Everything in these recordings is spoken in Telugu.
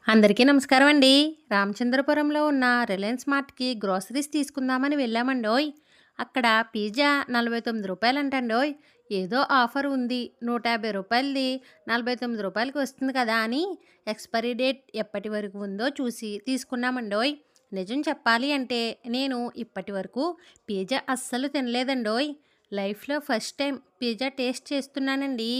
అందరికీ నమస్కారం అండి. రామచంద్రపురంలో ఉన్న రిలయన్స్ మార్ట్‌కి గ్రోసరీస్ తీసుకుందామని వెళ్ళామండోయ్. అక్కడ పిజ్జా రూ. 49 అంటండోయ్. ఏదో ఆఫర్ ఉంది. రూ. 150ది రూ. 49కి వస్తుంది కదా అని ఎక్స్‌పైరీ డేట్ ఎప్పటి వరకు ఉందో చూసి తీసుకున్నామండోయ్. నిజం చెప్పాలి అంటే నేను ఇప్పటి వరకు పిజ్జా అస్సలు తినలేదండోయ్. లైఫ్‌లో ఫస్ట్ టైం పిజ్జా టేస్ట్ చేస్తున్నానండి.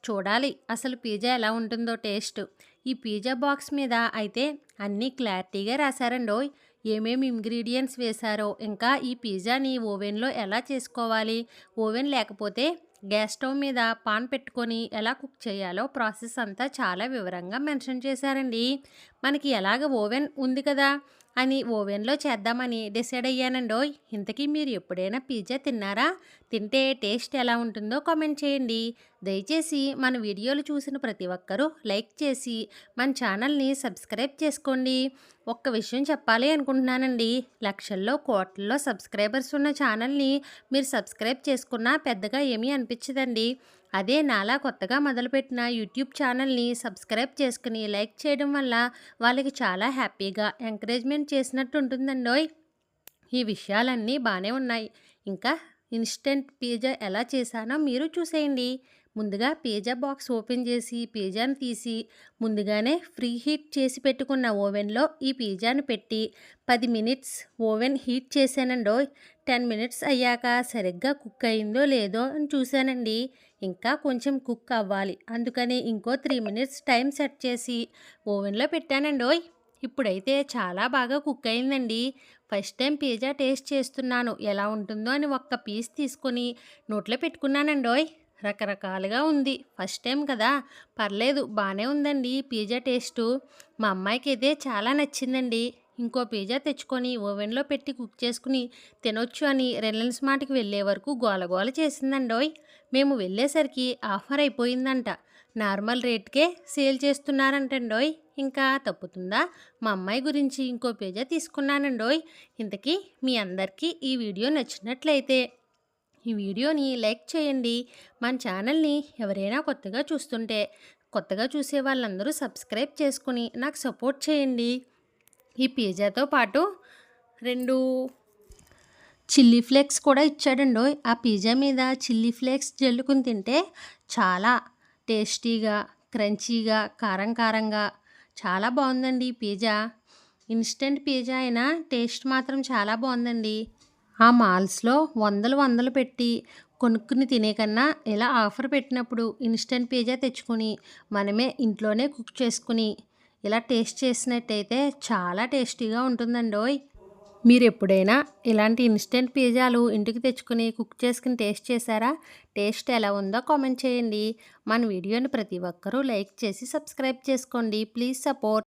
చూడాలి అసలు పిజ్జా ఎలా ఉంటుందో టేస్ట్. ఈ పిజ్జా బాక్స్ మీద అయితే అన్నీ క్లారిటీగా రాశారండోయ్. ఏమేమి ఇంగ్రీడియంట్స్ వేశారో, ఇంకా ఈ పిజ్జాని ఓవెన్లో ఎలా చేసుకోవాలి, ఓవెన్ లేకపోతే గ్యాస్ స్టవ్ మీద పాన్ పెట్టుకొని ఎలా కుక్ చేయాలో ప్రాసెస్ అంతా చాలా వివరంగా మెన్షన్ చేశారండి. మనకి ఎలాగ ఓవెన్ ఉంది కదా అని ఓవెన్లో చేద్దామని డిసైడ్ అయ్యానండోయ్. ఇంతకీ మీరు ఎప్పుడైనా పిజ్జా తిన్నారా? తింటే టేస్ట్ ఎలా ఉంటుందో కామెంట్ చేయండి. దయచేసి మన వీడియోలు చూసిన ప్రతి ఒక్కరూ లైక్ చేసి మన ఛానల్ని సబ్స్క్రైబ్ చేసుకోండి. ఒక్క విషయం చెప్పాలి అనుకుంటున్నానండి. లక్షల్లో కోట్లలో సబ్స్క్రైబర్స్ ఉన్న ఛానల్ని మీరు సబ్స్క్రైబ్ చేసుకున్నా పెద్దగా ఏమీ అనిపించదండి. అదే నాలా కొత్తగా మొదలుపెట్టిన యూట్యూబ్ ఛానల్ని సబ్స్క్రైబ్ చేసుకుని లైక్ చేయడం వల్ల వాళ్ళకి చాలా హ్యాపీగా ఎంకరేజ్మెంట్ చేసినట్టు ఉంటుందండోయ్. ఈ విషయాలన్నీ బాగానే ఉన్నాయి. ఇంకా ఇన్స్టెంట్ పిజ్జా ఎలా చేశానో మీరు చూసేయండి. ముందుగా పిజ్జా బాక్స్ ఓపెన్ చేసి పిజ్జాని తీసి ముందుగానే ఫ్రీ హీట్ చేసి పెట్టుకున్న ఓవెన్లో ఈ పిజ్జాని పెట్టి 10 మినిట్స్ ఓవెన్ హీట్ చేశానండోయ్. 10 మినిట్స్ అయ్యాక సరిగ్గా కుక్ అయిందో లేదో అని చూశానండి. ఇంకా కొంచెం కుక్ అవ్వాలి, అందుకని ఇంకో 3 మినిట్స్ టైం సెట్ చేసి ఓవెన్లో పెట్టానండోయ్. ఇప్పుడైతే చాలా బాగా కుక్ అయిందండి. ఫస్ట్ టైం పిజ్జా టేస్ట్ చేస్తున్నాను, ఎలా ఉంటుందో అని ఒక్క పీస్ తీసుకొని నోట్లో పెట్టుకున్నానండోయ్. రకరకాలుగా ఉంది. ఫస్ట్ టైం కదా, పర్లేదు బాగానే ఉందండి పిజ్జా టేస్టు. మా అమ్మాయికి అయితే చాలా నచ్చిందండి. ఇంకో పిజ్జా తెచ్చుకొని ఓవెన్లో పెట్టి కుక్ చేసుకుని తినొచ్చు అని రిలయన్స్ మార్ట్‌కి వెళ్ళే వరకు గోలగోల చేసిందండోయ్. మేము వెళ్ళేసరికి ఆఫర్ అయిపోయిందంట. నార్మల్ రేట్కే సేల్ చేస్తున్నారంటండోయ్. ఇంకా తప్పుతుందా? మా అమ్మాయి గురించి ఇంకో పిజ్జా తీసుకున్నానండోయ్. ఇంతకీ మీ అందరికీ ఈ వీడియో నచ్చినట్లయితే ఈ వీడియోని లైక్ చేయండి. మన ఛానల్ని ఎవరైనా కొత్తగా చూసే వాళ్ళందరూ సబ్స్క్రైబ్ చేసుకుని నాకు సపోర్ట్ చేయండి. ఈ పిజ్జాతో పాటు 2 చిల్లీ ఫ్లేక్స్ కూడా ఇచ్చాడండోయ్. ఆ పిజ్జా మీద చిల్లీ ఫ్లేక్స్ జల్లుకుని తింటే చాలా టేస్టీగా, క్రంచీగా, కారం కారంగా చాలా బాగుందండి ఈ పిజ్జా. ఇన్స్టెంట్ పిజ్జా అయినా టేస్ట్ మాత్రం చాలా బాగుందండి. ఆ మాల్స్లో వందలు వందలు పెట్టి కొనుక్కుని తినే కన్నా ఇలా ఆఫర్ పెట్టినప్పుడు ఇన్స్టెంట్ పిజ్జా తెచ్చుకొని మనమే ఇంట్లోనే కుక్ చేసుకుని ఇలా టేస్ట్ చేసినట్టయితే చాలా టేస్టీగా ఉంటుందండోయ్. మీరు ఎప్పుడైనా ఇలాంటి ఇన్స్టెంట్ పిజ్జాలు ఇంటికి తెచ్చుకుని కుక్ చేసుకుని టేస్ట్ చేశారా? టేస్ట్ ఎలా ఉందో కామెంట్ చేయండి. మన వీడియోని ప్రతి ఒక్కరూ లైక్ చేసి సబ్స్క్రైబ్ చేసుకోండి. Please support.